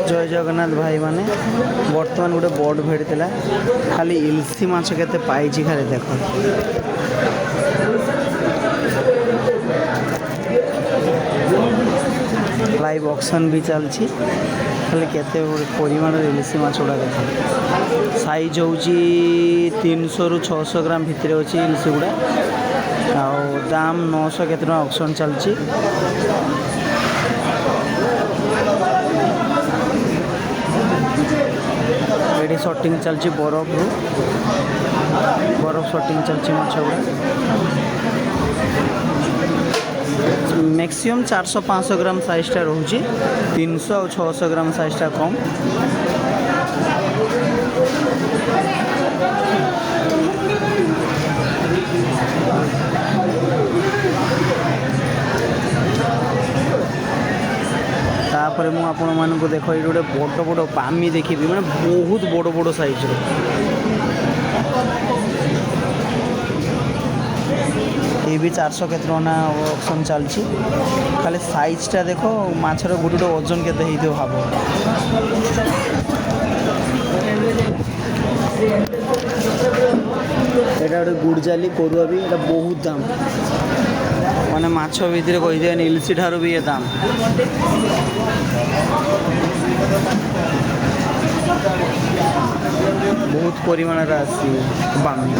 जय जगन्नाथ भाई माने बर्तमान गोटे बड़ भेड़ थिला खाली इल्सी माछ केते पाइछि खाली देख लाइव ऑक्शन भी चलछि खाली केते परिमाण इल्सी माछ गुड़ा देख साइज होउछि 300 रु 600 ग्राम भितर होछि इल्सी गुड़ा आउ दाम 900 केते ऑक्शन चलछि ये शॉटिंग चलती बरफ शॉटिंग चलती माछ गुड़ा मैक्सिमम 400-500 ग्राम साइजटा रोचे 300 और 600 ग्राम साइजटा कम तापर मु आपण मानक देख ये गोटे बड़ बड़ पामी देखी मैंने बहुत बड़ बड़ साइज ये भी 400 केते टका ऑप्शन चलछि खाली साइजटा देखो माछर गोटे गोटे ओजन केते हेइथो भाबो एटा गोटे गुड़जाली कोरुआ भी एटा बहुत दाम माने माछ भितर कही दिए इल्सी ठारू भी ये दाम बहुत परिमाण आसी बामी